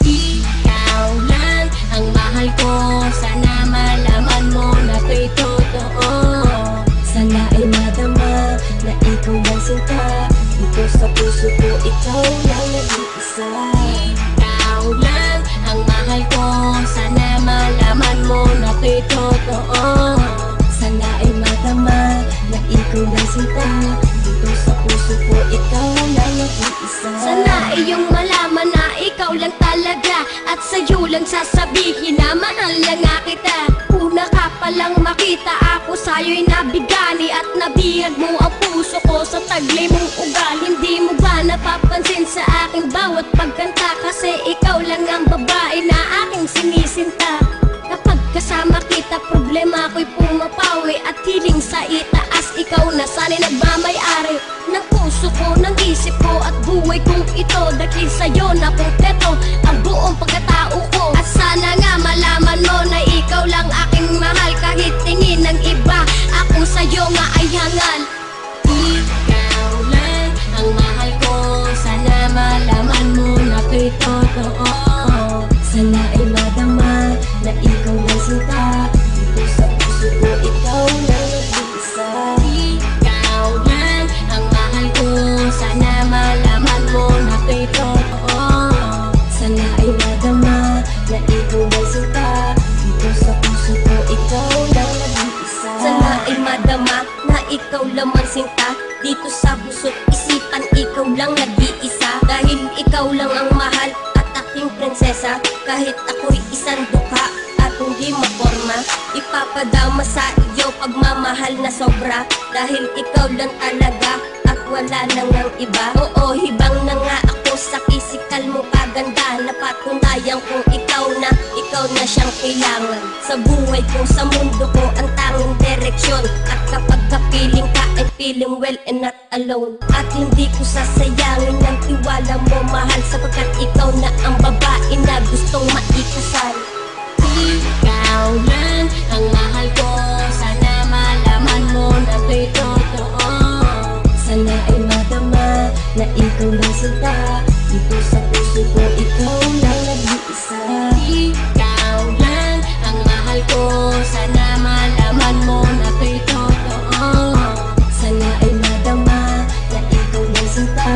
Ikaw lang ang mahal ko, sana malaman mo na to'y totoo. Sana ay madama na ikaw lang sinta, dito sa puso ko ikaw lang nag-iisa. Ikaw lang ang mahal ko, sana malaman mo na to'y totoo. Sana ay madama na ikaw lang sinta, dito sa puso ko ikaw lang nag-iisa. Sana iyong malaman na ikaw lang talaga, at sa'yo lang sasabihin na mahal lang nga kita. Una ka palang makita, ako sa'yo'y nabigani, at nabihag mo ang puso ko sa taglay mong ugali. Hindi mo ba napapansin sa aking bawat pagkanta, kasi ikaw lang ang babae na aking sinisinta. Kapag kasama kita, problema ako'y pumapawi, at hiling sa itaas, ikaw na sana'y nagmamay-ari ng puso ko, ng isip ko, at buhay kong ito. Dahil sa'yo na kumpleto ang buong pagkatao ko. At sana nga malaman mo na ikaw lang aking mahal, kahit tingin ng iba, akong sa'yo nga ay hangal. Ikaw lang ang mahal ko, sana malaman mo na to'y totoo. Sana ay madama na ikaw lang sinta, dito sa puso ko ikaw lang nag-iisa. Ikaw lang ang mahal ko, sana malaman mo na to'y totoo. Sana ay madama na ikaw lang sinta, dito sa puso ko ikaw lang nag-iisa. Sana ay madama na ikaw laman sinta, dito sa puso't isipan ikaw lang nag-iisa. Dahil ikaw lang ang mahal at aking prinsesa, kahit ako'y isang dukha at hindi maporma, ipapadama sa iyo pagmamahal na sobra. Dahil ikaw lang talaga at wala nang ang iba. Oo, hibang na nga ako sa pisikal mong kaganda, napatunayan kong ikaw na siyang kailangan sa buhay ko, sa mundo ko, ang tanging direksyon. At kapag kapiling ka, ay feeling well and not alone. At hindi ko sasayangin ang tiwala mo, mahal, sapagkat ikaw na ang babae na gustong maikasal. Ikaw lang ang mahal ko, sana malaman mo na to'y totoo. Sana ay madama na ikaw lang sinta, dito sa puso ko ikaw lang nag-iisa. Ikaw lang ang mahal ko, sana malaman mo na to'y totoo. Sana ay madama na ikaw lang sinta,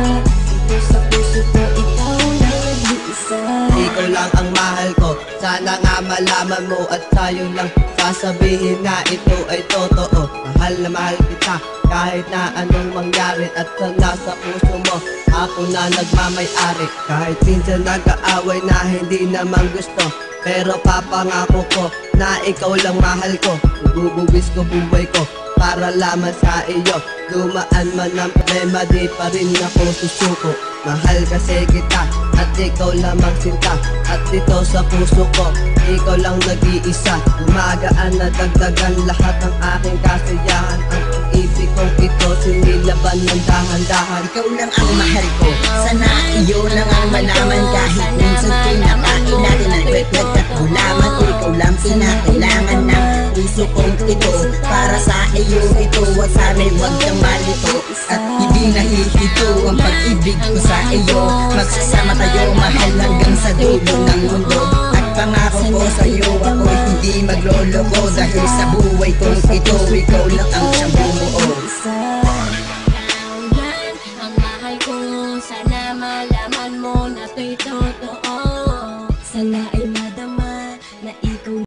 dito sa puso ko ikaw lang nag-iisa. Ikaw lang ang mahal ko, sana nga malaman mo, at tayo lang sasabihin na ito ay totoo. Mahal na mahal kita, kahit na anong mangyari, at sa nasa puso mo, ako na nagmamay-ari. Kahit minsan nag-aaway na hindi naman gusto, pero papangako ko na ikaw lang mahal ko. Bubuwis ko buhay ko para lamang sa iyo. Dumaan man ang problema, di pa rin ako susuko. Mahal kasi kita at ikaw lamang sinta, at dito sa puso ko ikaw lang nag-iisa. Gumagaan na dagdagan lahat ng aking kasiyahan, ang pag-ibig kong ito sinilaban ng dahan-dahan. Ikaw lang ang mahal ko, sana iyo lang ang malaman. Kahit minsan pinakain natin ang kwek-kwek at gulaman, ikaw lang pinakailangan ng puso kong ito. Para sa iyo ito, wag sana'y wag kang malito, at hindi nahihito ang pag-ibig ko sa iyo. Magsasama tayo mahal hanggang sa dulo ng mundo, at pangako ko sa iyo ako'y hindi magloloko. Dahil sa buhay kong ito, ikaw lang ang siyang bumuo. Ikaw lang ang mahal ko, sana malaman mo na to'y totoo. Sana ay